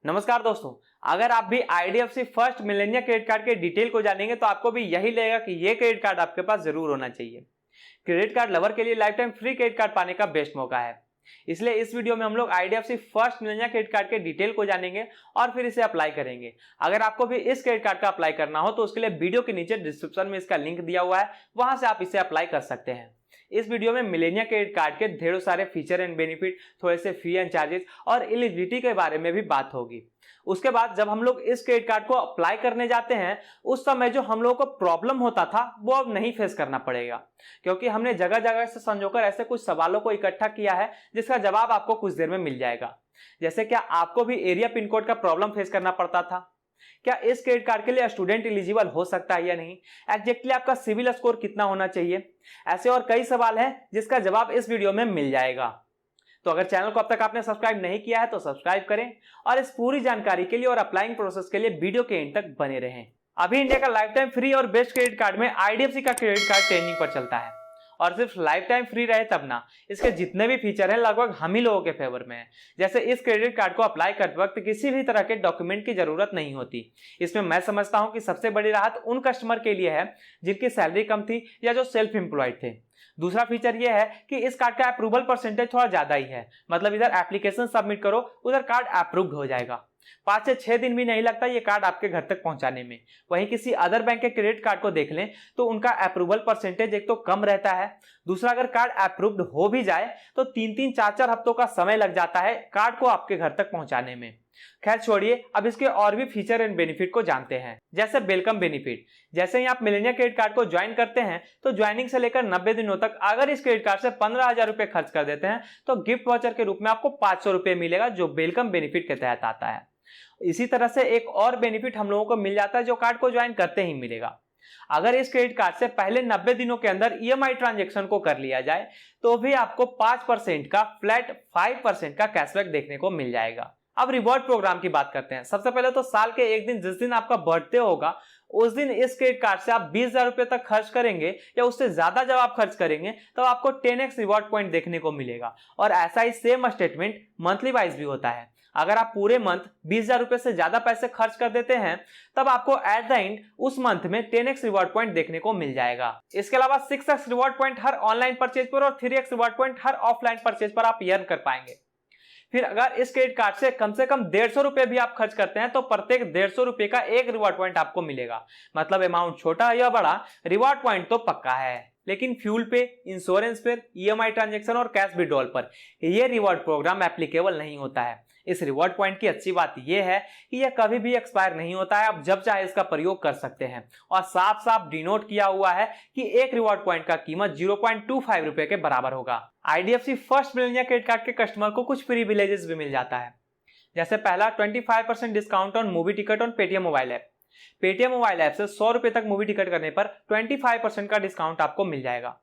नमस्कार दोस्तों, अगर आप भी IDFC first Melania credit card के डिटेल को जानेंगे तो आपको भी यही लगेगा कि ये क्रेडिट कार्ड आपके पास जरूर होना चाहिए। क्रेडिट कार्ड लवर के लिए life time free credit card पाने का बेस्ट मौका है। इसलिए इस वीडियो में हम लोग IDFC first Melania credit card के डिटेल को जानेंगे और फिर इसे अप्लाई करेंगे। अगर आपको भी इस क्रेडिट कार्ड का अप्लाई करना हो तो उसके लिए वीडियो के नीचे डिस्क्रिप्शन में इसका लिंक दिया हुआ है, वहां से आप इसे अप्लाई कर सकते हैं। इस वीडियो में मिलेनिया क्रेडिट कार्ड के ढेरों सारे फीचर एंड बेनिफिट, थोड़े से फी एंड चार्जेस और एलिजिबिलिटी के बारे में भी बात होगी। उसके बाद जब हम लोग इस क्रेडिट कार्ड को अप्लाई करने जाते हैं उस समय जो हम लोगों को प्रॉब्लम होता था वो अब नहीं फेस करना पड़ेगा, क्योंकि हमने जगह जगह से संजोकर ऐसे कुछ सवालों को इकट्ठा किया है जिसका जवाब आपको कुछ देर में मिल जाएगा। जैसे क्या आपको भी एरिया पिन कोड का प्रॉब्लम फेस करना पड़ता था? क्या इस क्रेडिट कार्ड के लिए स्टूडेंट एलिजिबल हो सकता है या नहीं? एग्जैक्टली आपका सिविल स्कोर कितना होना चाहिए? ऐसे और कई सवाल हैं जिसका जवाब इस वीडियो में मिल जाएगा। तो अगर चैनल को अब तक आपने सब्सक्राइब नहीं किया है तो सब्सक्राइब करें और इस पूरी जानकारी के लिए और अप्लाइंग प्रोसेस के लिए वीडियो के एंड तक बने रहें। अभी इंडिया का लाइफ टाइम फ्री और बेस्ट क्रेडिट कार्ड में आईडीएफसी का क्रेडिट कार्ड ट्रेंडिंग पर चलता है। और सिर्फ लाइफ टाइम फ्री रहे तब ना, इसके जितने भी फीचर हैं लगभग हम ही लोगों के फेवर में है। जैसे इस क्रेडिट कार्ड को अप्लाई करते वक्त किसी भी तरह के डॉक्यूमेंट की जरूरत नहीं होती। इसमें मैं समझता हूं कि सबसे बड़ी राहत उन कस्टमर के लिए है जिनकी सैलरी कम थी या जो सेल्फ एम्प्लॉयड थे। दूसरा फीचर यह है कि इस कार्ड का अप्रूवल परसेंटेज थोड़ा ज्यादा ही है, मतलब इधर एप्लीकेशन सबमिट करो उधर कार्ड अप्रूव्ड हो जाएगा। 5 से 6 दिन भी नहीं लगता ये कार्ड आपके घर तक पहुंचाने में। वहीं किसी अदर बैंक के क्रेडिट कार्ड को देख लें तो उनका अप्रूवल परसेंटेज एक तो कम रहता है, दूसरा अगर कार्ड अप्रूव्ड हो भी जाए तो 3-3, 4-4 हफ्तों का समय लग जाता है कार्ड को आपके घर तक पहुंचाने में। खैर छोड़िए, अब इसके और भी फीचर एंड बेनिफिट को जानते हैं। जैसे वेलकम बेनिफिट, जैसे ही आप मिलेनिया क्रेडिट कार्ड को ज्वाइन करते हैं तो ज्वाइनिंग से लेकर 90 दिनों तक अगर इस क्रेडिट कार्ड से 15,000 रुपए खर्च कर देते हैं तो गिफ्ट वाउचर के रूप में आपको 500 रुपए मिलेगा, जो वेलकम बेनिफिट के तहत आता है। इसी तरह से एक और बेनिफिट हम लोगों को मिल जाता है जो कार्ड को ज्वाइन करते ही मिलेगा। अगर इस क्रेडिट कार्ड से पहले 90 दिनों के अंदर ईएमआई ट्रांजैक्शन को कर लिया जाए तो भी आपको 5% का फ्लैट 5% का कैशबैक देखने को मिल जाएगा। अब रिवॉर्ड प्रोग्राम की बात करते हैं। सबसे पहले तो साल के एक दिन, जिस दिन आपका बर्थडे होगा उस दिन इस क्रेडिट कार्ड से आप 20,000 रुपए तक खर्च करेंगे या उससे ज्यादा जब आप खर्च करेंगे तो आपको 10x रिवॉर्ड पॉइंट देखने को मिलेगा। और ऐसा ही सेम स्टेटमेंट मंथली वाइज भी होता है। अगर आप पूरे मंथ 20,000 रुपए से ज्यादा पैसे खर्च कर देते हैं तब आपको एट द एंड उस मंथ में 10x रिवॉर्ड पॉइंट देखने को मिल जाएगा। इसके अलावा 6x रिवॉर्ड पॉइंट हर ऑनलाइन परचेज पर और 3x रिवॉर्ड पॉइंट हर ऑफलाइन परचेज पर आप अर्न कर पाएंगे। फिर अगर इस क्रेडिट कार्ड से कम 150 रुपए भी आप खर्च करते हैं तो प्रत्येक 150 रुपए का एक रिवॉर्ड पॉइंट आपको मिलेगा। मतलब अमाउंट छोटा या बड़ा, रिवॉर्ड पॉइंट तो पक्का है। लेकिन फ्यूल पे, इंश्योरेंस पे, ईएमआई ट्रांजैक्शन और कैश विड्रॉल पर यह रिवॉर्ड प्रोग्राम एप्लीकेबल नहीं होता है। इस रिवॉर्ड पॉइंट की अच्छी बात यह है कि यह कभी भी एक्सपायर नहीं होता है, आप जब चाहे इसका प्रयोग कर सकते हैं। और साफ साफ डिनोट किया हुआ है कि एक रिवॉर्ड पॉइंट का कीमत 0.25 रुपए के बराबर होगा। IDFC first Melania credit card के कस्टमर को कुछ प्रिविलेजेस भी मिल जाता है। जैसे पहला 25% discount on movie ticket on Paytm mobile app. Paytm mobile app से 100 रुपए तक मूवी टिकट करने पर 25% का डिस्काउंट आपको मिल जाएगा।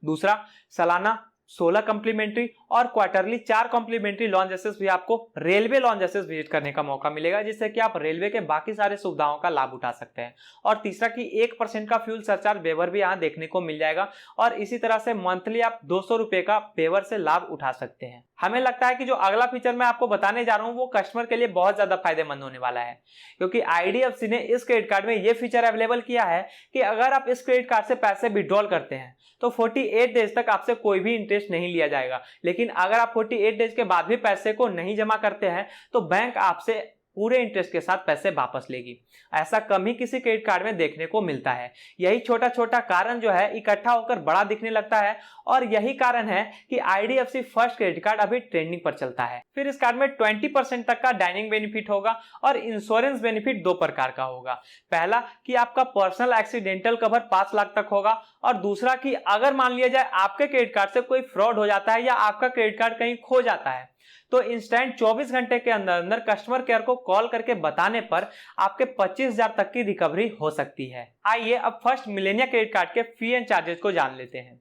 दूसरा, सालाना 16 कॉम्प्लीमेंट्री और क्वार्टरली 4 कॉम्प्लीमेंट्री लॉन्च एक्सेस भी आपको रेलवे लॉन्च एक्सेस विजिट करने का मौका मिलेगा, जिससे कि आप रेलवे के बाकी सारे सुविधाओं का लाभ उठा सकते हैं। और तीसरा कि 1% का फ्यूल सरचार्ज वेवर भी यहाँ देखने को मिल जाएगा। और इसी तरह से मंथली आप 200 रुपए का वेवर से लाभ उठा सकते हैं। हमें लगता है कि जो अगला फीचर मैं आपको बताने जा रहा हूं वो कस्टमर के लिए बहुत ज्यादा फायदेमंद होने वाला है, क्योंकि आईडीएफसी ने इस क्रेडिट कार्ड में यह फीचर अवेलेबल किया है कि अगर आप इस क्रेडिट कार्ड से पैसे विड्रॉल करते हैं तो 48 डेज तक आपसे कोई भी इंटरेस्ट नहीं लिया जाएगा। लेकिन अगर आप 48 डेज के बाद भी पैसे को नहीं जमा करते हैं तो बैंक आपसे पूरे इंटरेस्ट के साथ पैसे वापस लेगी। ऐसा कम ही किसी क्रेडिट कार्ड में देखने को मिलता है। यही छोटा छोटा कारण जो है इकट्ठा होकर बड़ा दिखने लगता है और यही कारण है कि आईडीएफसी फर्स्ट क्रेडिट कार्ड अभी ट्रेंडिंग पर चलता है। फिर इस कार्ड में 20% तक का डाइनिंग बेनिफिट होगा और इंश्योरेंस बेनिफिट 2 प्रकार का होगा। पहला कि आपका पर्सनल एक्सीडेंटल कवर 5 लाख तक होगा और दूसरा कि अगर मान लिया जाए आपके क्रेडिट कार्ड से कोई फ्रॉड हो जाता है या आपका क्रेडिट कार्ड कहीं खो जाता है तो इंस्टेंट 24 घंटे के अंदर अंदर कस्टमर केयर को कॉल करके बताने पर आपके 25,000 तक की रिकवरी हो सकती है। आइए अब फर्स्ट मिलेनिया क्रेडिट कार्ड के फी एंड चार्जेस को जान लेते हैं।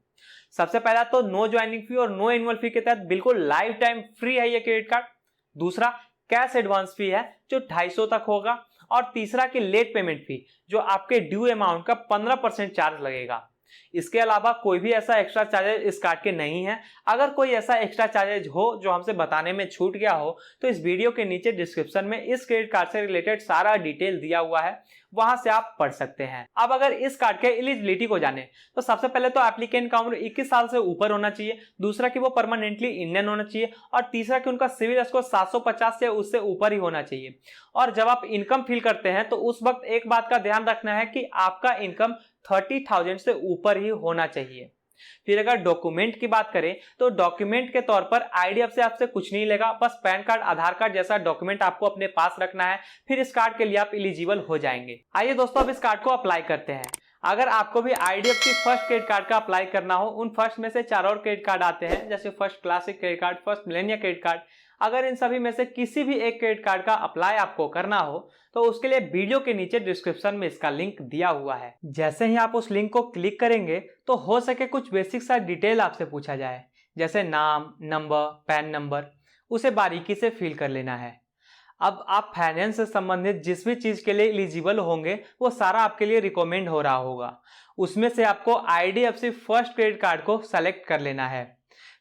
सबसे पहला तो नो ज्वाइनिंग फी और नो एनुअल फी के तहत बिल्कुल लाइफ टाइम फ्री है ये क्रेडिट कार्ड। दूसरा, कैश एडवांस फी है जो 250 तक होगा। और तीसरा कि लेट पेमेंट फी जो आपके ड्यू अमाउंट का 15% चार्ज लगेगा। इसके अलावा कोई भी ऐसा एक्स्ट्रा चार्जेज इस कार्ड के नहीं है। अगर कोई ऐसा एक्स्ट्रा चार्जेज हो जो हमसे बताने में छूट गया हो तो इस वीडियो के नीचे डिस्क्रिप्शन में इस क्रेडिट कार्ड से रिलेटेड सारा डिटेल दिया हुआ है, वहां से आप पढ़ सकते हैं। अब अगर इस कार्ड के एलिजिबिलिटी को जाने तो सबसे पहले तो एप्लीकेंट का उम्र 21 साल से ऊपर होना चाहिए, दूसरा कि वो परमानेंटली इंडियन होना चाहिए और तीसरा कि उनका सिविल स्कोर 750 से उससे ऊपर ही होना चाहिए। और जब आप इनकम फिल करते हैं तो उस वक्त एक बात का ध्यान रखना है कि आपका इनकम 30,000 से ऊपर ही होना चाहिए। फिर अगर डॉक्यूमेंट की बात करें तो डॉक्यूमेंट के तौर पर आईडीएफसी आपसे कुछ नहीं लेगा, बस पैन कार्ड, आधार कार्ड जैसा डॉक्यूमेंट आपको अपने पास रखना है, फिर इस कार्ड के लिए आप एलिजिबल हो जाएंगे। आइए दोस्तों अब इस कार्ड को अप्लाई करते हैं। अगर आपको भी आईडीएफसी फर्स्ट क्रेडिट कार्ड का अप्लाई करना हो, उन फर्स्ट में से 4 और क्रेडिट कार्ड आते हैं जैसे first classic credit card, first Melania credit card. अगर इन सभी में से किसी भी एक क्रेडिट कार्ड का अप्लाई आपको करना हो तो उसके लिए वीडियो के नीचे डिस्क्रिप्शन में इसका लिंक दिया हुआ है। जैसे ही आप उस लिंक को क्लिक करेंगे तो हो सके कुछ बेसिक सा डिटेल आपसे पूछा जाए, जैसे नाम, नंबर, पैन नंबर, उसे बारीकी से फिल कर लेना है। अब आप फाइनेंस से संबंधित जिस भी चीज के लिए एलिजिबल होंगे वो सारा आपके लिए रिकमेंड हो रहा होगा। उसमें से आपको आईडीएफसी फर्स्ट क्रेडिट कार्ड को सेलेक्ट कर लेना है,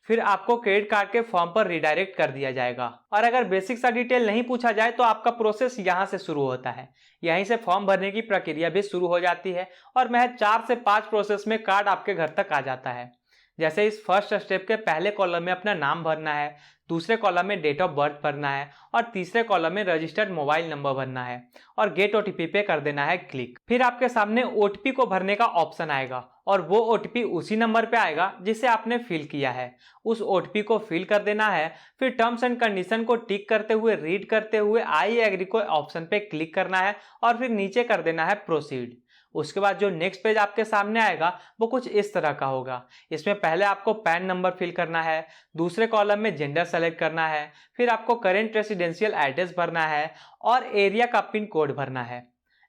फिर आपको क्रेडिट कार्ड के फॉर्म पर रिडायरेक्ट कर दिया जाएगा। और अगर बेसिक सा डिटेल नहीं पूछा जाए तो आपका प्रोसेस यहां से शुरू होता है, यहीं से फॉर्म भरने की प्रक्रिया भी शुरू हो जाती है और महज 4 से 5 प्रोसेस में कार्ड आपके घर तक आ जाता है। जैसे इस फर्स्ट स्टेप के पहले कॉलम में अपना नाम भरना है, दूसरे कॉलम में डेट ऑफ बर्थ भरना है और तीसरे कॉलम में रजिस्टर्ड मोबाइल नंबर भरना है और गेट ओटीपी पे कर देना है क्लिक। फिर आपके सामने ओटीपी को भरने का ऑप्शन आएगा और वो ओटीपी उसी नंबर पे आएगा जिसे आपने फिल किया है, उस ओटीपी को फिल कर देना है। फिर टर्म्स एंड कंडीशन को टिक करते हुए, रीड करते हुए आई एग्री को ऑप्शन पे क्लिक करना है और फिर नीचे कर देना है प्रोसीड। उसके बाद जो नेक्स्ट पेज आपके सामने आएगा वो कुछ इस तरह का होगा। इसमें पहले आपको पैन नंबर फिल करना है, दूसरे कॉलम में जेंडर सेलेक्ट करना है, फिर आपको करेंट रेसिडेंशियल एड्रेस भरना है और एरिया का पिन कोड भरना है।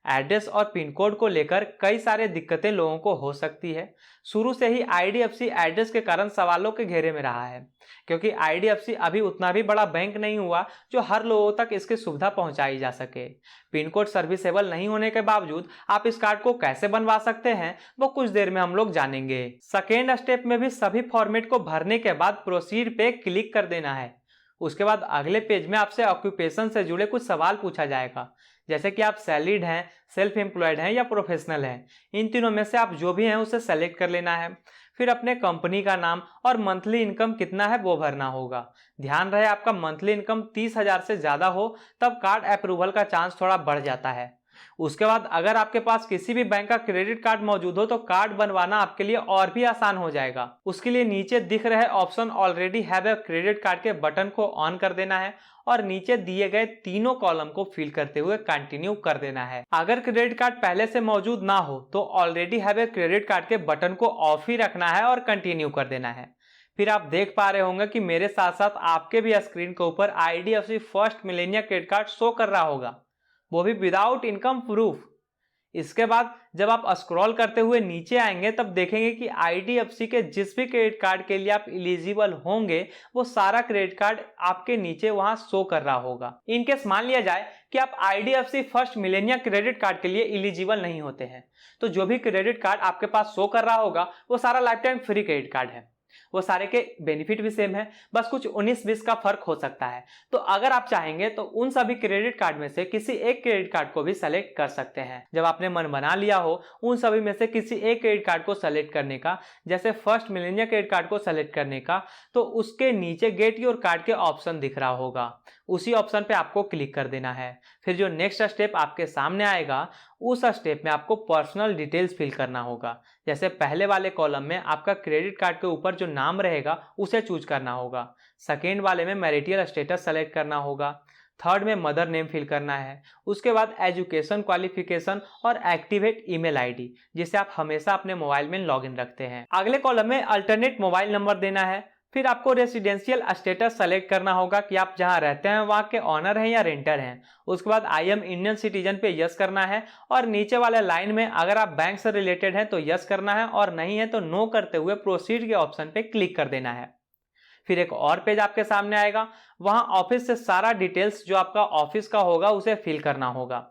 एड्रेस और पिन कोड को लेकर कई सारे दिक्कतें लोगों को हो सकती है। शुरू से ही आईडीएफसी एड्रेस के कारण सवालों के घेरे में रहा है, क्योंकि आईडीएफसी अभी उतना भी बड़ा बैंक नहीं हुआ जो हर लोगों तक इसकी सुविधा पहुंचाई जा सके। पिन कोड सर्विसेबल नहीं होने के बावजूद आप इस कार्ड को कैसे बनवा सकते हैं वो कुछ देर में हम लोग जानेंगे। सेकेंड स्टेप में भी सभी फॉर्मेट को भरने के बाद प्रोसीड पे क्लिक कर देना है। उसके बाद अगले पेज में आपसे ऑक्यूपेशन से जुड़े कुछ सवाल पूछा जाएगा, जैसे कि आप सैलरीड हैं, सेल्फ एम्प्लॉयड हैं या प्रोफेशनल हैं। इन तीनों में से आप जो भी हैं उसे सेलेक्ट कर लेना है। फिर अपने कंपनी का नाम और मंथली इनकम कितना है वो भरना होगा। ध्यान रहे आपका मंथली इनकम 30,000 से ज़्यादा हो तब कार्ड अप्रूवल का चांस थोड़ा बढ़ जाता है। उसके बाद अगर आपके पास किसी भी बैंक का क्रेडिट कार्ड मौजूद हो तो कार्ड बनवाना आपके लिए और भी आसान हो जाएगा। उसके लिए नीचे दिख रहे option already have a credit card के बटन को ऑन कर देना है और नीचे दिए गए तीनों कॉलम को फिल करते हुए कंटिन्यू कर देना है। अगर क्रेडिट कार्ड पहले से मौजूद ना हो तो already have a credit card के बटन को ऑफ ही रखना है और कंटिन्यू कर देना है। फिर आप देख पा रहे होंगे कि मेरे साथ साथ आपके भी स्क्रीन के ऊपर IDFC first Melania credit card show कर रहा होगा, वो भी विदाउट इनकम प्रूफ। इसके बाद जब आप स्क्रॉल करते हुए नीचे आएंगे तब देखेंगे कि आईडीएफसी के जिस भी क्रेडिट कार्ड के लिए आप एलिजिबल होंगे वो सारा क्रेडिट कार्ड आपके नीचे वहां शो कर रहा होगा। इनकेस मान लिया जाए कि आप IDFC first Melania credit card के लिए एलिजिबल नहीं होते हैं तो जो भी क्रेडिट कार्ड आपके पास शो कर रहा होगा वो सारा life time free credit card है। वो सारे के बेनिफिट भी सेम है, बस कुछ 19-20 का फर्क हो सकता है। तो अगर आप चाहेंगे तो उन सभी क्रेडिट कार्ड में से किसी एक क्रेडिट कार्ड को भी सेलेक्ट कर सकते हैं। जब आपने मन बना लिया हो उन सभी में से किसी एक क्रेडिट कार्ड को सेलेक्ट करने का, जैसे फर्स्ट मिलेनिया क्रेडिट कार्ड को सेलेक्ट करने का, तो उसके नीचे गेट योर कार्ड के ऑप्शन दिख रहा होगा, उसी ऑप्शन पे आपको क्लिक कर देना है। फिर जो नेक्स्ट स्टेप आपके सामने आएगा उस स्टेप में आपको पर्सनल डिटेल्स फिल करना होगा। जैसे पहले वाले कॉलम में आपका क्रेडिट कार्ड के ऊपर जो नाम रहेगा उसे चूज करना होगा, सेकेंड वाले में मैरिटल स्टेटस सेलेक्ट करना होगा, थर्ड में मदर नेम फिल करना है, उसके बाद एजुकेशन क्वालिफिकेशन और एक्टिवेट ईमेल आईडी जिसे आप हमेशा अपने मोबाइल में लॉगिन रखते हैं। अगले कॉलम में अल्टरनेट मोबाइल नंबर देना है। फिर आपको रेसिडेंशियल स्टेटस सेलेक्ट करना होगा कि आप जहां रहते हैं वहां के ऑनर हैं या रेंटर हैं। उसके बाद आई एम इंडियन सिटीजन पे यस करना है और नीचे वाले लाइन में अगर आप बैंक से रिलेटेड हैं तो यस करना है और नहीं है तो नो करते हुए प्रोसीड के ऑप्शन पे क्लिक कर देना है। फिर एक और पेज आपके सामने आएगा, वहां ऑफिस से सारा डिटेल्स जो आपका ऑफिस का होगा उसे फिल करना होगा।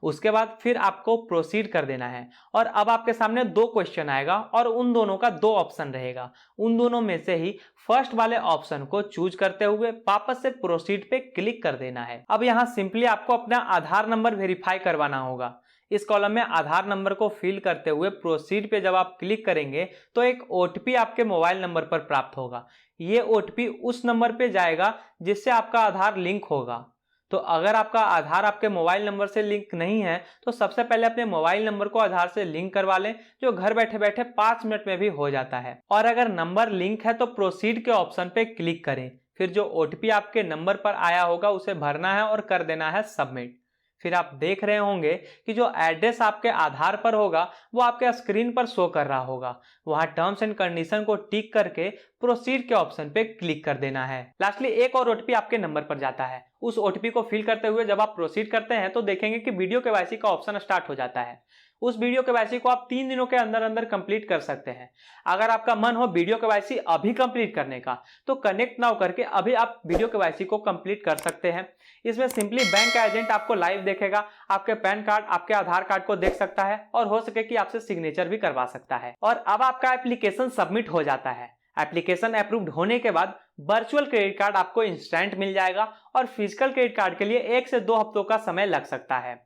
उसके बाद फिर आपको प्रोसीड कर देना है और अब आपके सामने 2 क्वेश्चन आएगा और उन दोनों का 2 ऑप्शन रहेगा। उन दोनों में से ही फर्स्ट वाले ऑप्शन को चूज करते हुए वापस से प्रोसीड पे क्लिक कर देना है। अब यहाँ सिंपली आपको अपना आधार नंबर वेरीफाई करवाना होगा। इस कॉलम में आधार नंबर को फिल करते हुए प्रोसीड पे जब आप क्लिक करेंगे तो एक ओटीपी आपके मोबाइल नंबर पर प्राप्त होगा। ये ओटीपी उस नंबर पे जाएगा जिससे आपका आधार लिंक होगा। तो अगर आपका आधार आपके मोबाइल नंबर से लिंक नहीं है तो सबसे पहले अपने मोबाइल नंबर को आधार से लिंक करवा लें, जो घर बैठे बैठे 5 मिनट में भी हो जाता है। और अगर नंबर लिंक है तो प्रोसीड के ऑप्शन पे क्लिक करें, फिर जो ओटीपी आपके नंबर पर आया होगा उसे भरना है और कर देना है सबमिट। फिर आप देख रहे होंगे कि जो एड्रेस आपके आधार पर होगा वो आपके स्क्रीन पर शो कर रहा होगा। वहां टर्म्स एंड कंडीशन को टिक करके प्रोसीड के ऑप्शन पे क्लिक कर देना है। लास्टली एक और ओटीपी आपके नंबर पर जाता है। उस ओटीपी को फिल करते हुए जब आप प्रोसीड करते हैं तो देखेंगे कि वीडियो केवाईसी का ऑप्शन स्टार्ट हो जाता है। उस वीडियो केवाईसी को आप 3 दिनों के अंदर अंदर कंप्लीट कर सकते हैं। अगर आपका मन हो वीडियो केवाईसी अभी कंप्लीट करने का तो कनेक्ट नाउ करके अभी आप वीडियो केवाईसी को कंप्लीट कर सकते हैं। इसमें सिंपली बैंक का एजेंट आपको लाइव देखेगा, आपके पैन कार्ड, आपके आधार कार्ड को देख सकता है और हो सके कि आपसे सिग्नेचर भी करवा सकता है। और अब आपका एप्लीकेशन सबमिट हो जाता है। एप्लीकेशन अप्रूव्ड होने के बाद वर्चुअल क्रेडिट कार्ड आपको इंस्टेंट मिल जाएगा और फिजिकल क्रेडिट कार्ड के लिए 1 से 2 हफ्तों का समय लग सकता है।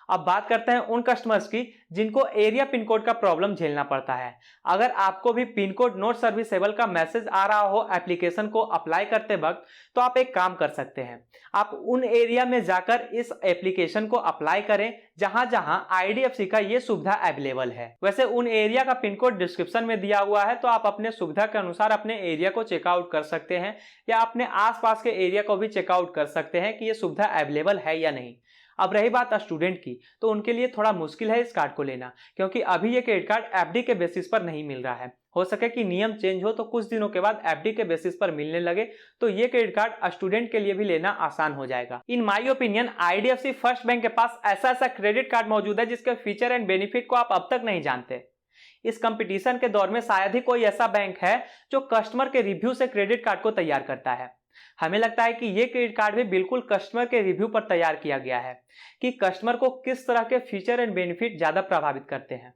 अब बात करते हैं उन कस्टमर्स की जिनको एरिया पिन कोड का प्रॉब्लम झेलना पड़ता है। अगर आपको भी पिन कोड नॉट सर्विसेबल का मैसेज आ रहा हो एप्लीकेशन को अप्लाई करते वक्त तो आप एक काम कर सकते हैं, आप उन एरिया में जाकर इस एप्लीकेशन को अप्लाई करें जहां जहां आईडीएफसी का ये सुविधा अवेलेबल है। वैसे उन एरिया का पिन कोड डिस्क्रिप्शन में दिया हुआ है, तो आप अपने सुविधा के अनुसार अपने एरिया को चेकआउट कर सकते हैं या अपने आसपास के एरिया को भी चेकआउट कर सकते हैं कि ये सुविधा अवेलेबल है या नहीं। अब रही बात स्टूडेंट की, तो उनके लिए थोड़ा मुश्किल है इस कार्ड को लेना, क्योंकि अभी ये क्रेडिट कार्ड एफडी के बेसिस पर नहीं मिल रहा है। हो सके कि नियम चेंज हो तो कुछ दिनों के बाद एफडी के बेसिस पर मिलने लगे, तो ये क्रेडिट कार्ड स्टूडेंट के लिए भी लेना आसान हो जाएगा। In my opinion IDFC first bank के पास ऐसा क्रेडिट कार्ड मौजूद है जिसके फीचर एंड बेनिफिट को आप अब तक नहीं जानते। इस कंपटीशन के दौर में शायद ही कोई ऐसा बैंक है जो कस्टमर के रिव्यू से क्रेडिट कार्ड को तैयार करता है। हमें लगता है कि ये क्रेडिट कार्ड भी बिल्कुल कस्टमर के रिव्यू पर तैयार किया गया है कि कस्टमर को किस तरह के फीचर एंड बेनिफिट ज्यादा प्रभावित करते हैं।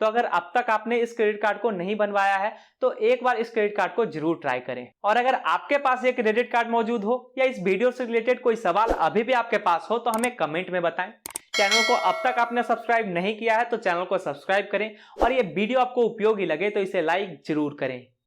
तो अगर अब तक आपने इस क्रेडिट कार्ड को नहीं बनवाया है तो एक बार इस क्रेडिट कार्ड को जरूर ट्राई करें। और अगर आपके पास ये क्रेडिट कार्ड मौजूद हो या इस वीडियो से रिलेटेड कोई सवाल अभी भी आपके पास हो तो हमें कमेंट में बताएं। चैनल को अब तक आपने सब्सक्राइब नहीं किया है तो चैनल को सब्सक्राइब करें और ये वीडियो आपको उपयोगी लगे तो इसे लाइक जरूर करें।